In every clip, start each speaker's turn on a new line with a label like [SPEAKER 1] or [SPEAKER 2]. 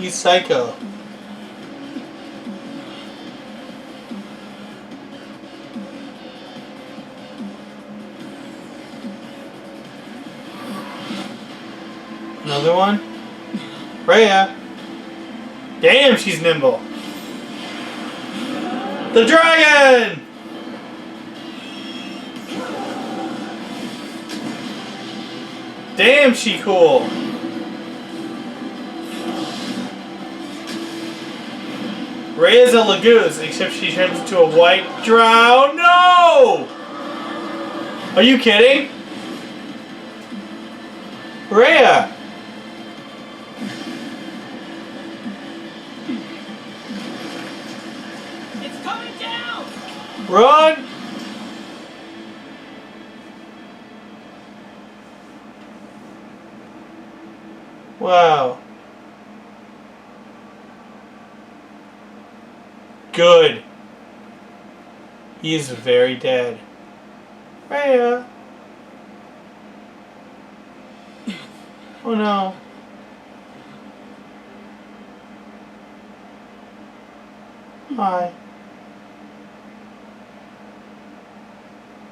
[SPEAKER 1] He's psycho. Another one? Rhea! Damn, she's nimble! The dragon! Damn, she cool! Rhea's a Lagoose, except she turns into a white drow. No! Are you kidding? Rhea!
[SPEAKER 2] It's coming down!
[SPEAKER 1] Run! Wow. Good. He is very dead. Rhea. Oh no. Hi.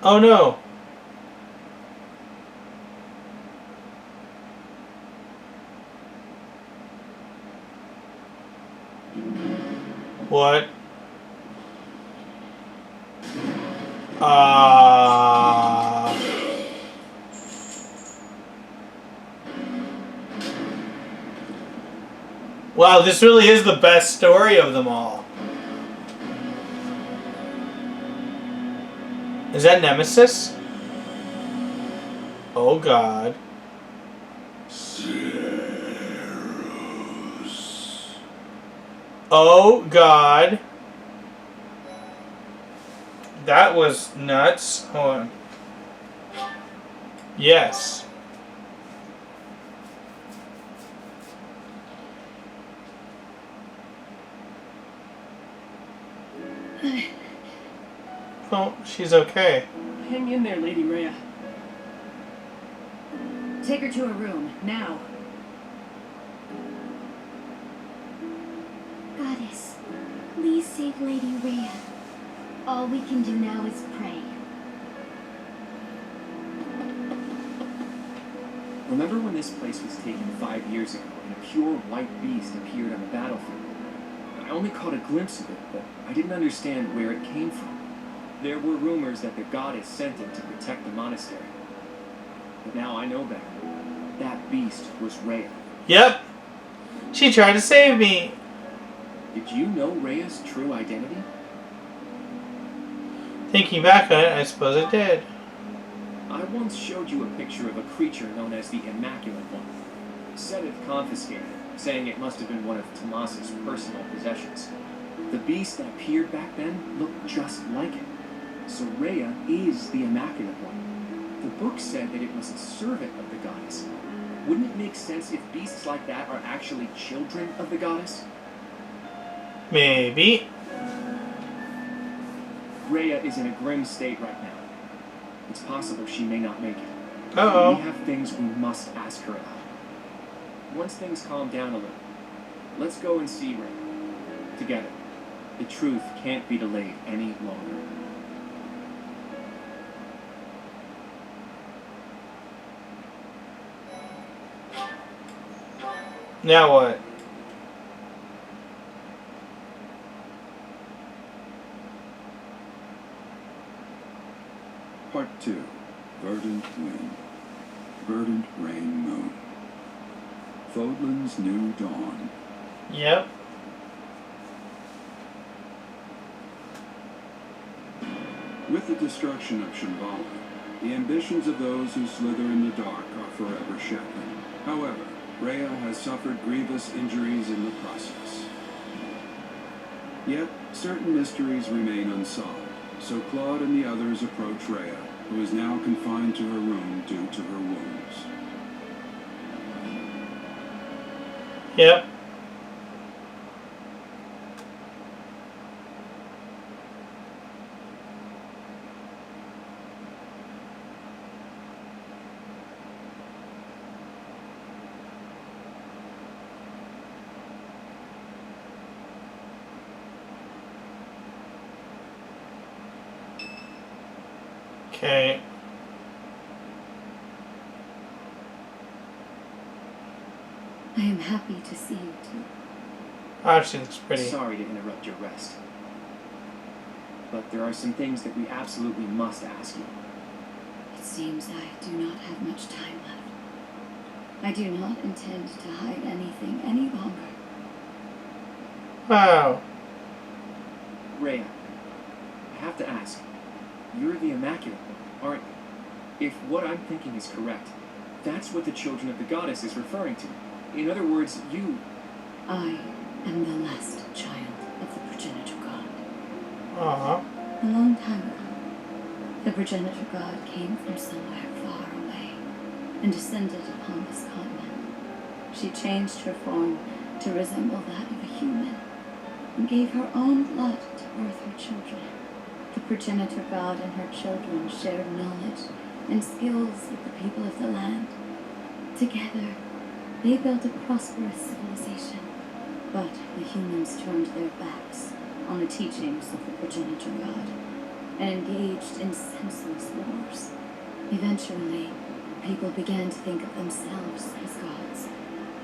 [SPEAKER 1] Oh no. What? Wow, this really is the best story of them all. Is that Nemesis? Oh god. Oh god. That was nuts. Hold on. Yes. Oh, she's okay.
[SPEAKER 2] Hang in there, Lady Rhea.
[SPEAKER 3] Take her to her room, now.
[SPEAKER 4] Goddess, please save Lady Rhea. All we can do now is pray.
[SPEAKER 5] Remember when this place was taken 5 years ago and a pure white beast appeared on the battlefield? I only caught a glimpse of it, but I didn't understand where it came from. There were rumors that the goddess sent it to protect the monastery. But now I know better. That beast was Rhea.
[SPEAKER 1] Yep. She tried to save me.
[SPEAKER 5] Did you know Rhea's true identity?
[SPEAKER 1] Thinking back on it, I suppose it did.
[SPEAKER 5] I once showed you a picture of a creature known as the Immaculate One. Said it confiscated, saying it must have been one of Tomas's personal possessions. The beast that appeared back then looked just like it. So Rhea is the Immaculate One. The book said that it was a servant of the goddess. Wouldn't it make sense if beasts like that are actually children of the goddess?
[SPEAKER 1] Maybe.
[SPEAKER 5] Rhea is in a grim state right now. It's possible she may not make it.
[SPEAKER 1] Uh-oh.
[SPEAKER 5] We have things we must ask her about. Once things calm down a little, let's go and see Rhea. Together. The truth can't be delayed any longer.
[SPEAKER 1] Now what?
[SPEAKER 6] Part 2. Verdant Wind. Verdant Rain Moon. Fodlan's New Dawn.
[SPEAKER 1] Yep.
[SPEAKER 6] With the destruction of Shambhala, the ambitions of those who slither in the dark are forever shattered. However, Rhea has suffered grievous injuries in the process. Yet, certain mysteries remain unsolved, so Claude and the others approach Rhea, who is now confined to her room due to her wounds.
[SPEAKER 1] Yep. Okay.
[SPEAKER 3] I am happy to see you too.
[SPEAKER 1] Oh, she looks pretty.
[SPEAKER 5] Sorry to interrupt your rest. But there are some things that we absolutely must ask you.
[SPEAKER 3] It seems I do not have much time left. I do not intend to hide anything any longer.
[SPEAKER 1] Wow.
[SPEAKER 5] Rhea, I have to ask. You're the Immaculate One, aren't you? If what I'm thinking is correct, that's what the children of the goddess is referring to. In other words, you...
[SPEAKER 3] I am the last child of the progenitor god.
[SPEAKER 1] Uh-huh.
[SPEAKER 3] A long time ago, the progenitor god came from somewhere far away and descended upon this continent. She changed her form to resemble that of a human and gave her own blood to birth her children. The progenitor god and her children shared knowledge and skills with the people of the land. Together, they built a prosperous civilization, but the humans turned their backs on the teachings of the progenitor god and engaged in senseless wars. Eventually, people began to think of themselves as gods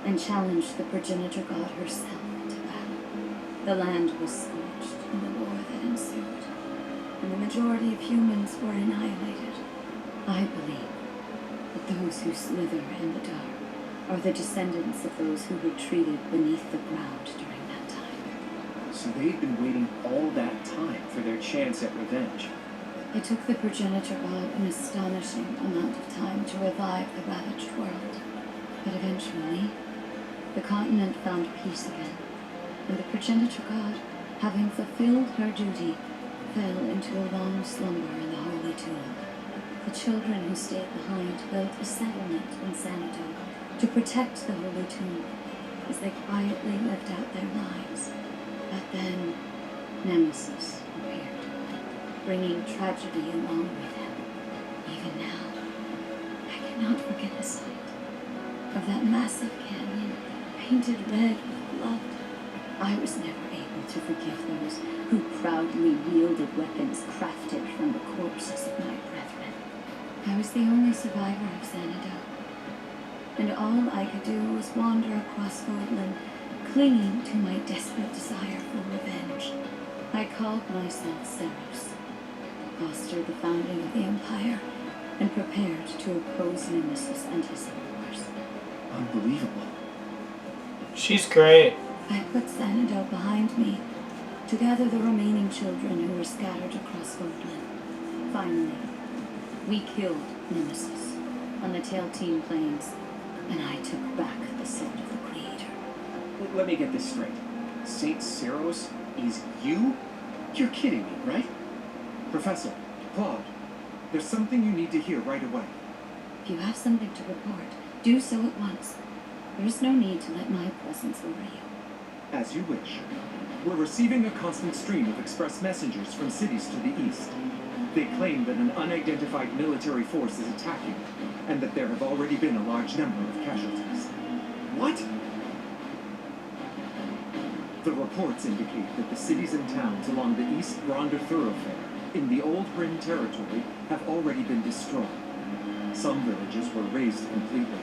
[SPEAKER 3] and challenged the progenitor god herself to battle. The land was scorched in the war that ensued, and the majority of humans were annihilated. I believe that those who slither in the dark are the descendants of those who retreated beneath the ground during that time.
[SPEAKER 5] So they've been waiting all that time for their chance at revenge.
[SPEAKER 3] It took the progenitor god an astonishing amount of time to revive the ravaged world. But eventually, the continent found peace again, and the progenitor god, having fulfilled her duty, fell into a long slumber in the Holy Tomb. The children who stayed behind built a settlement in Xanadu to protect the Holy Tomb as they quietly lived out their lives. But then, Nemesis appeared, bringing tragedy along with him. Even now, I cannot forget the sight of that massive canyon painted red with blood. I was never able to forgive those who proudly wielded weapons crafted from the corpses of my brethren. I was the only survivor of Xanadu, and all I could do was wander across Fordland, clinging to my desperate desire for revenge. I called myself Ceros, fostered the founding of the Empire, and prepared to oppose Nemesis and his followers.
[SPEAKER 5] Unbelievable.
[SPEAKER 1] She's great.
[SPEAKER 3] I put Xanadu behind me to gather the remaining children who were scattered across Fordland. Finally, we killed Nemesis on the Tailtean Plains, and I took back the sword of the Creator.
[SPEAKER 5] Let me get this straight. Saint Ceros is you? You're kidding me, right?
[SPEAKER 7] Professor, Claude, there's something you need to hear right away.
[SPEAKER 3] If you have something to report, do so at once. There is no need to let my presence worry you.
[SPEAKER 7] As you wish. We're receiving a constant stream of express messengers from cities to the east. They claim that an unidentified military force is attacking, and that there have already been a large number of casualties.
[SPEAKER 5] What?
[SPEAKER 7] The reports indicate that the cities and towns along the East Gronder thoroughfare in the Old Bryn territory have already been destroyed. Some villages were razed completely,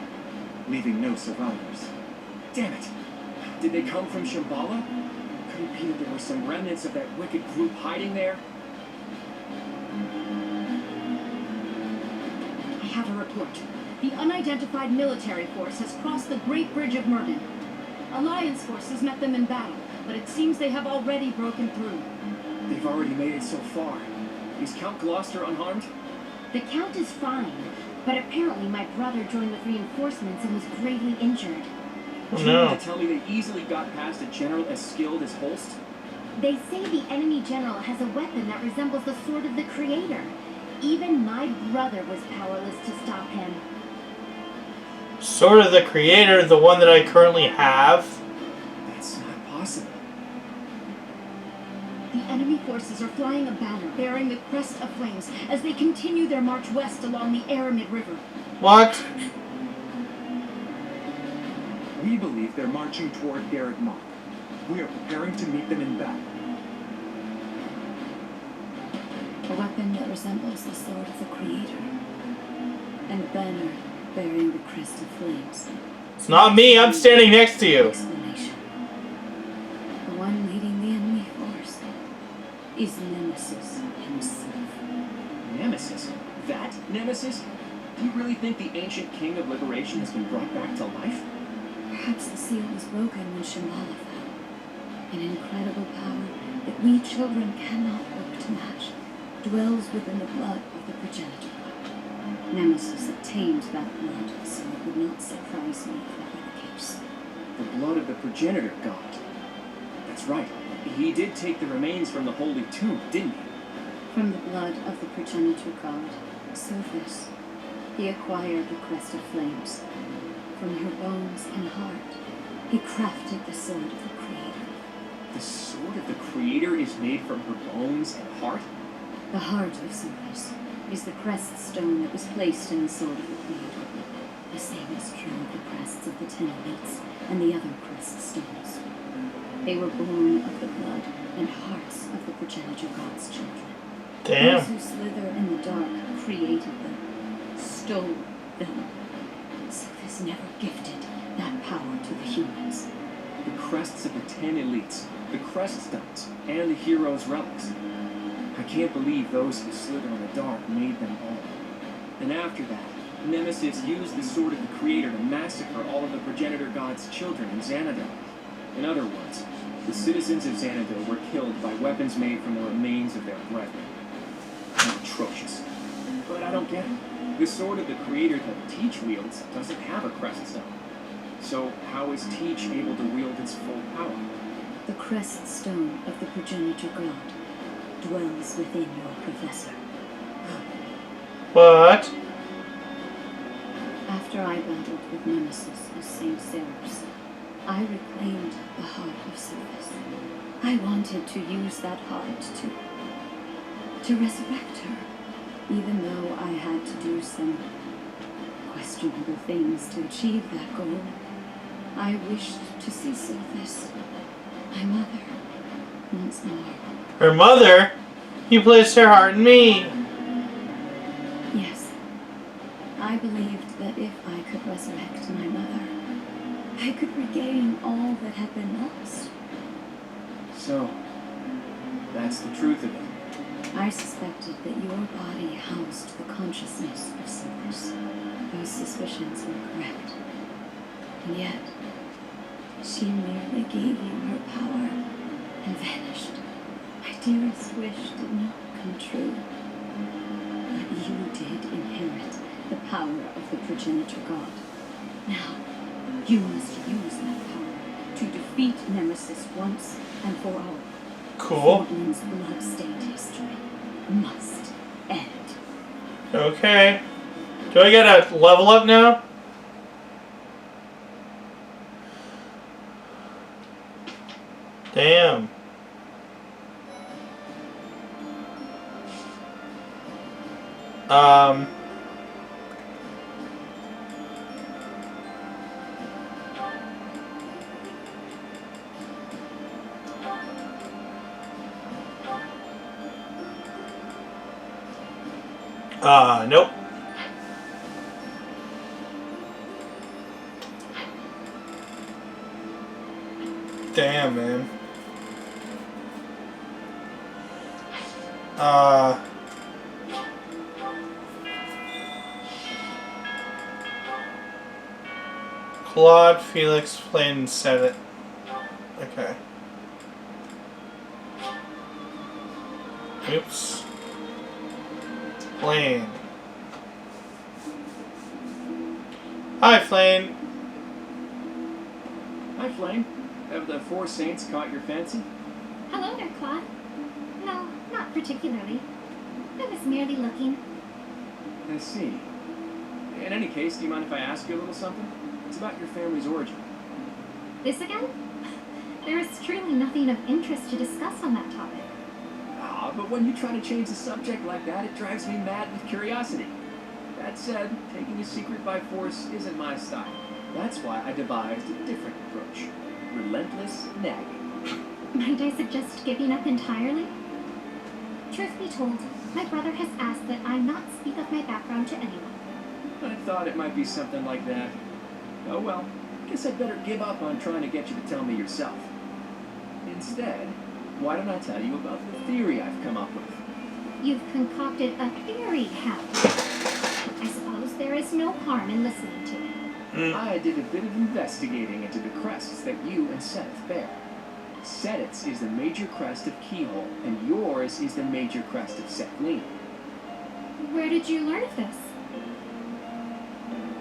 [SPEAKER 7] leaving no survivors.
[SPEAKER 5] Damn it! Did they come from Shambhala? Could it be that there were some remnants of that wicked group hiding there?
[SPEAKER 2] I have a report. The unidentified military force has crossed the Great Bridge of Murden. Alliance forces met them in battle, but it seems they have already broken through.
[SPEAKER 5] They've already made it so far. Is Count Gloucester unharmed?
[SPEAKER 4] The Count is fine, but apparently my brother joined with reinforcements and was greatly injured.
[SPEAKER 1] Oh,
[SPEAKER 5] Do you mean
[SPEAKER 1] no.
[SPEAKER 5] to tell me they easily got past a general as skilled as Holst?
[SPEAKER 4] They say the enemy general has a weapon that resembles the sword of the Creator. Even my brother was powerless to stop him.
[SPEAKER 1] Sword of the Creator, the one that I currently have.
[SPEAKER 5] That's not possible.
[SPEAKER 2] The enemy forces are flying a banner bearing the crest of flames as they continue their march west along the Aramid River.
[SPEAKER 1] What?
[SPEAKER 7] We believe they're marching toward Garrett Mach. We are preparing to meet them in battle.
[SPEAKER 3] A weapon that resembles the sword of the Creator. And a banner bearing the crest of flames.
[SPEAKER 1] It's not me, I'm standing next to you.
[SPEAKER 3] Explanation. The one leading the enemy force is Nemesis himself.
[SPEAKER 5] Nemesis? That Nemesis? Do you really think the ancient king of liberation has been brought back to life?
[SPEAKER 3] Perhaps the seal was broken when Shambhala fell. An incredible power that we children cannot hope to match dwells within the blood of the progenitor god. Nemesis obtained that blood, so it would not surprise me if that were the case.
[SPEAKER 5] The blood of the progenitor god. That's right. He did take the remains from the holy tomb, didn't he?
[SPEAKER 3] From the blood of the progenitor god, Sophis, he acquired the crest of flames. From her bones and heart, he crafted the sword of the Creator.
[SPEAKER 5] The sword of the Creator is made from her bones and heart?
[SPEAKER 3] The heart of Sophis is the crest stone that was placed in the sword of the Creator. The same is true of the crests of the 10 elites and the other crest stones. They were born of the blood and hearts of the progenitor god's children.
[SPEAKER 1] Damn.
[SPEAKER 3] Those who slither in the dark created them, stole them. Sophis never gifted that power to the humans.
[SPEAKER 5] The crests of the 10 elites, the crest stones, and the heroes' relics. I can't believe those who slither in the dark made them all. And after that, Nemesis used the sword of the Creator to massacre all of the progenitor god's children in Xanadu. In other words, the citizens of Xanadu were killed by weapons made from the remains of their brethren. Atrocious. But I don't get it. The sword of the Creator that Teach wields doesn't have a crest stone. So how is Teach able to wield its full power?
[SPEAKER 3] The crest stone of the progenitor god dwells within your professor.
[SPEAKER 1] What?
[SPEAKER 3] After I battled with Nemesis as Saint Ceres, I reclaimed the heart of Sophis. I wanted to use that heart to resurrect her, even though I had to do some questionable things to achieve that goal. I wished to see Sophis, my mother, once more.
[SPEAKER 1] Her mother? You placed her heart in me.
[SPEAKER 3] Yes. I believed that if I could resurrect my mother, I could regain all that had been lost.
[SPEAKER 5] So, that's the truth of it.
[SPEAKER 3] I suspected that your body housed the consciousness of Sophis. Those suspicions were correct. And yet, she merely gave you her power and vanished. My dearest wish did not come true. But you did inherit the power of the progenitor god. Now, you must use that power to defeat Nemesis once and for all.
[SPEAKER 1] Cool.
[SPEAKER 3] Satan's blood-stained history must end.
[SPEAKER 1] Okay. Do I gotta level up now? Damn. Nope. Damn, man. Claude, Felix, Flynn, and Senate. Okay. Oops. Flynn. Hi, Flynn.
[SPEAKER 5] Hi, Flame. Have the four saints caught your fancy?
[SPEAKER 4] Hello there, Claude. No, not particularly. I was merely looking.
[SPEAKER 5] I see. In any case, do you mind if I ask you a little something? It's about your family's origin.
[SPEAKER 4] This again? There is truly nothing of interest to discuss on that topic.
[SPEAKER 5] Ah, but when you try to change the subject like that, it drives me mad with curiosity. That said, taking a secret by force isn't my style. That's why I devised a different approach. Relentless nagging.
[SPEAKER 4] Might I suggest giving up entirely? Truth be told, My brother has asked that I not speak of my background to anyone.
[SPEAKER 5] I thought it might be something like that. Oh well, guess I'd better give up on trying to get you to tell me yourself. Instead, why don't I tell you about the theory I've come up with?
[SPEAKER 4] You've concocted a theory, have you? I suppose there is no harm in listening to it.
[SPEAKER 5] I did a bit of investigating into the crests that you and Seth bear. Setit's is the major crest of Keyhole, and yours is the major crest of Sethlin.
[SPEAKER 4] Where did you learn of this?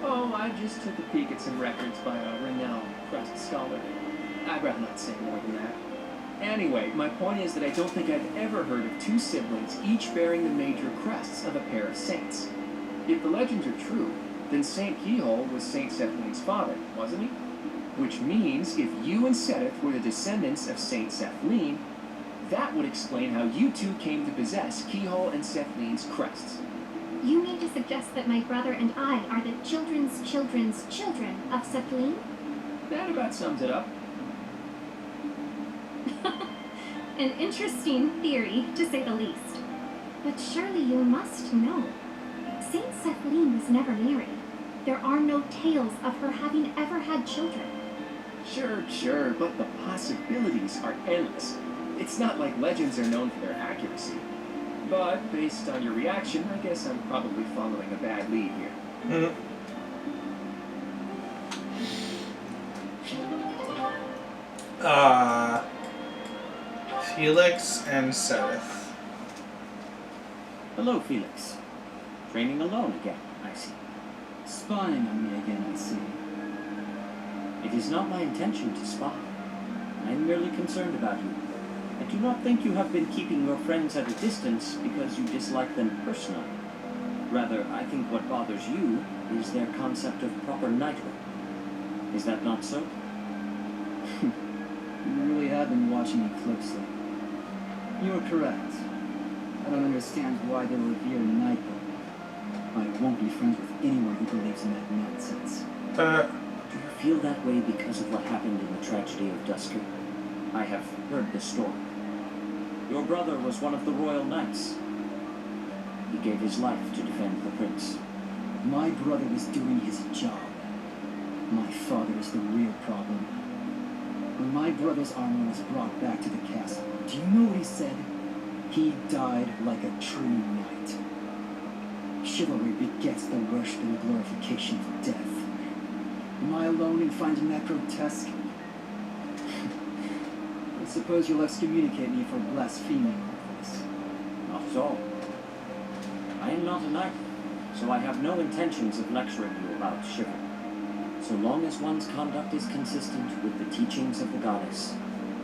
[SPEAKER 5] Oh, I just took a peek at some records by a renowned crest scholar. I'd rather not say more than that. Anyway, my point is that I don't think I've ever heard of two siblings each bearing the major crests of a pair of saints. If the legends are true, then Saint Keyhole was Saint Sethlin's father, wasn't he? Which means if you and Setith were the descendants of Saint Sethlin, that would explain how you two came to possess Keyhole and Sethlin's crests.
[SPEAKER 4] You mean to suggest that my brother and I are the children's children's children of Sethlin?
[SPEAKER 5] That about sums it up.
[SPEAKER 4] An interesting theory, to say the least. But surely you must know. Saint Sethlin was never married. There are no tales of her having ever had children.
[SPEAKER 5] Sure, but the possibilities are endless. It's not like legends are known for their accuracy. But, based on your reaction, I guess I'm probably following a bad lead here.
[SPEAKER 1] Felix and Setith.
[SPEAKER 8] Hello, Felix. Training alone again, I see.
[SPEAKER 9] Spying on me again, I see.
[SPEAKER 8] It is not my intention to spy. I am merely concerned about you. I do not think you have been keeping your friends at a distance because you dislike them personally. Rather, I think what bothers you is their concept of proper knighthood. Is that not so?
[SPEAKER 9] You really have been watching me closely. You are correct. I don't understand why they revere knighthood. I won't be friends with anyone who believes in that nonsense.
[SPEAKER 8] Do you feel that way because of what happened in the tragedy of Dusker? I have heard the story. Your brother was one of the royal knights. He gave his life to defend the prince.
[SPEAKER 9] My brother was doing his job. My father is the real problem. When my brother's armor was brought back to the castle, do you know what he said? He died like a true knight. Chivalry begets the worship and glorification of death. Am I alone in finding that grotesque? I suppose you'll excommunicate me for blaspheming like this.
[SPEAKER 8] Not at all. I am not a knight, so I have no intentions of lecturing you about chivalry. So long as one's conduct is consistent with the teachings of the goddess,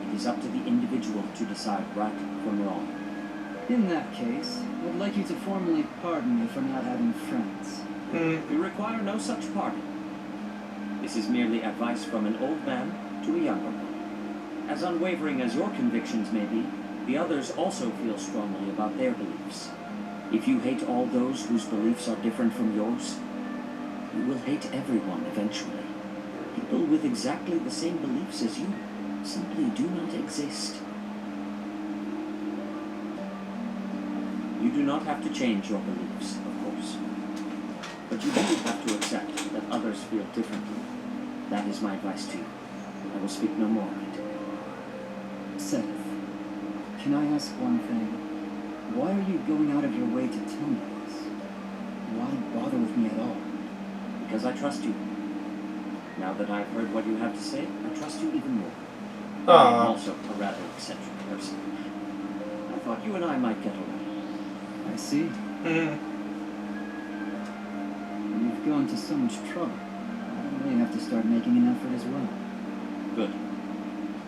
[SPEAKER 8] it is up to the individual to decide right from wrong.
[SPEAKER 9] In that case, I'd like you to formally pardon me for not having friends.
[SPEAKER 8] We require no such pardon. This is merely advice from an old man to a younger one. As unwavering as your convictions may be, the others also feel strongly about their beliefs. If you hate all those whose beliefs are different from yours, you will hate everyone eventually. People with exactly the same beliefs as you simply do not exist. You do not have to change your beliefs, of course. But you do have to accept that others feel differently. That is my advice to you. I will speak no more of it.
[SPEAKER 9] Seth, can I ask one thing? Why are you going out of your way to tell me this? Why bother with me at all?
[SPEAKER 8] Because I trust you. Now that I've heard what you have to say, I trust you even more. I am also a rather eccentric person. I thought you and I might get along.
[SPEAKER 9] I see. You've gone to so much trouble. I may have to start making an effort as well.
[SPEAKER 8] Good.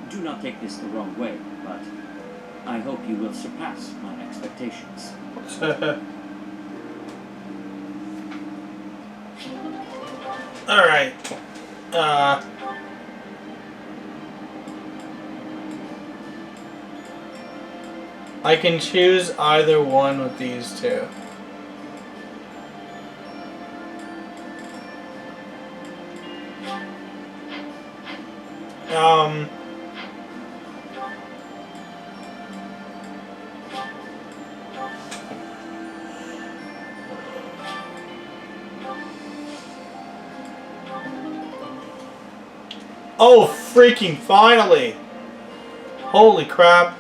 [SPEAKER 8] Do not take this the wrong way, but I hope you will surpass my expectations.
[SPEAKER 1] Alright. I can choose either one with these two. Oh, freaking finally! Holy crap.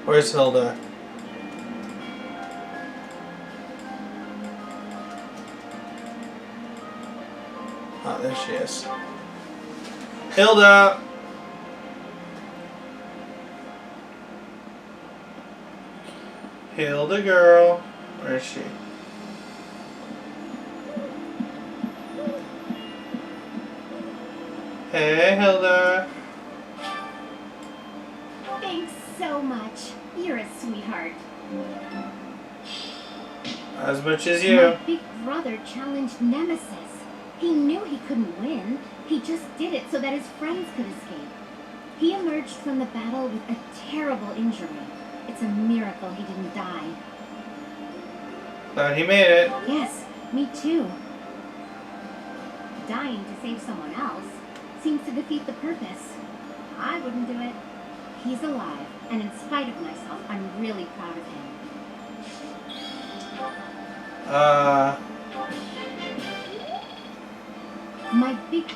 [SPEAKER 1] Where's Hilda? Oh, there she is. Hilda! Hilda girl. Where is she? Hey, Hilda.
[SPEAKER 4] Thanks so much. You're a sweetheart.
[SPEAKER 1] As much as you.
[SPEAKER 4] My big brother challenged Nemesis. He knew he couldn't win. He just did it so that his friends could escape. He emerged from the battle with a terrible injury. It's a miracle he didn't die.
[SPEAKER 1] Glad he made it.
[SPEAKER 4] Yes, me too. Dying to save someone else seems to defeat the purpose. I wouldn't do it. He's alive, and in spite of myself, I'm really proud of him.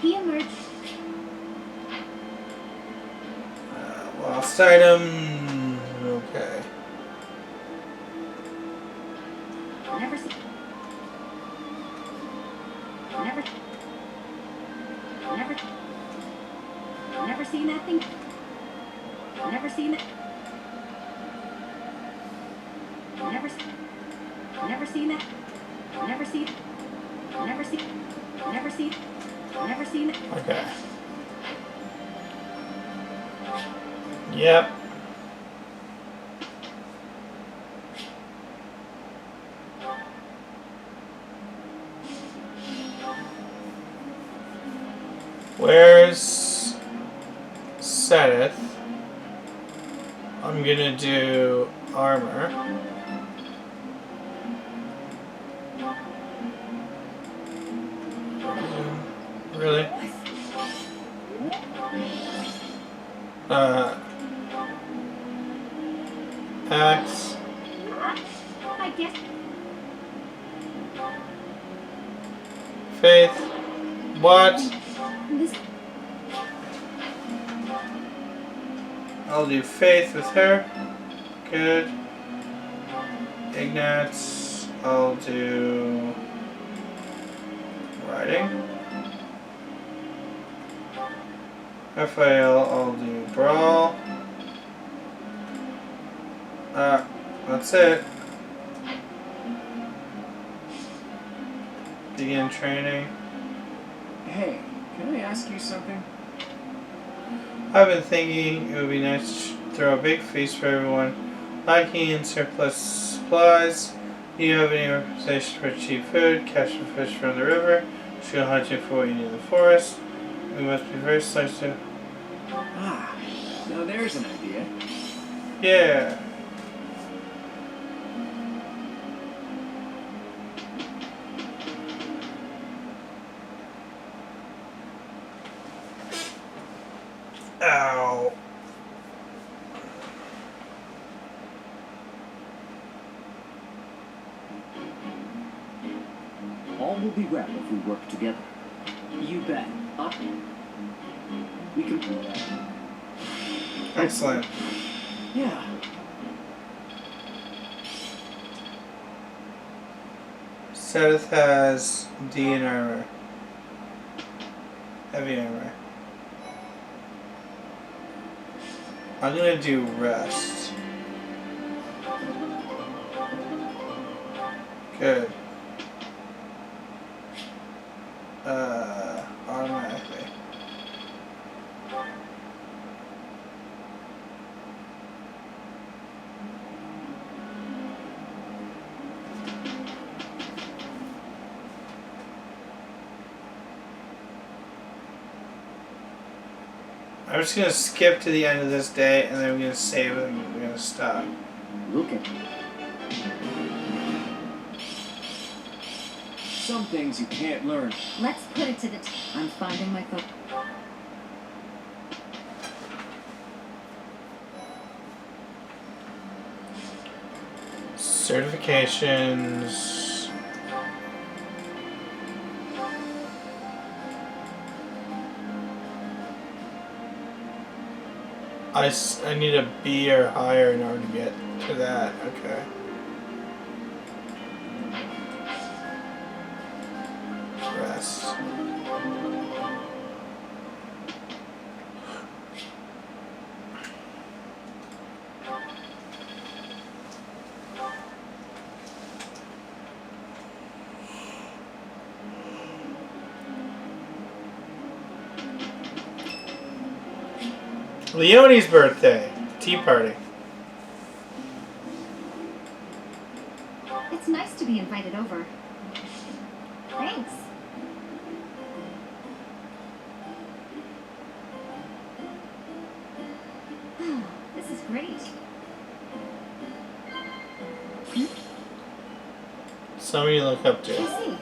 [SPEAKER 4] He emerged.
[SPEAKER 1] Lost item. Okay.
[SPEAKER 4] Never seen. Never seen that thing. Never seen it. Never seen that. Never seen. Never seen it.
[SPEAKER 1] Okay. Yep. Where's Seth? I'm gonna do armor. Really? Axe.
[SPEAKER 4] I guess.
[SPEAKER 1] Faith. What?
[SPEAKER 4] This.
[SPEAKER 1] I'll do Faith with her. Good. Ignatz. I'll do Riding. Raphael, I'll do Brawl. That's it. Begin training.
[SPEAKER 5] Hey, can I ask you something?
[SPEAKER 1] I've been thinking it would be nice to throw a big feast for everyone. Lacking in surplus supplies. Do you have any recommendations for cheap food? Catch some fish from the river. Just go hunting for what you need in the forest. We must be very selective.
[SPEAKER 5] Ah, now there's an idea.
[SPEAKER 1] Yeah. Ow.
[SPEAKER 8] All will be well if we work together.
[SPEAKER 9] You bet. We can.
[SPEAKER 1] Excellent.
[SPEAKER 5] Yeah.
[SPEAKER 1] Seth has D in armor. Heavy armor. I'm gonna do rest. Good. Automatically. I'm just gonna skip to the end of this day and then we're gonna save it and we're gonna stop.
[SPEAKER 8] Look at me.
[SPEAKER 5] Some things you can't learn.
[SPEAKER 4] Let's put it to the
[SPEAKER 3] I'm finding my focus.
[SPEAKER 1] Certifications. I need a B or higher in order to get to that. Okay. Rest. Leonie's birthday. Tea party.
[SPEAKER 4] It's nice to be invited over. Thanks. This is great.
[SPEAKER 1] Somebody you look up
[SPEAKER 4] I
[SPEAKER 1] to.
[SPEAKER 4] see.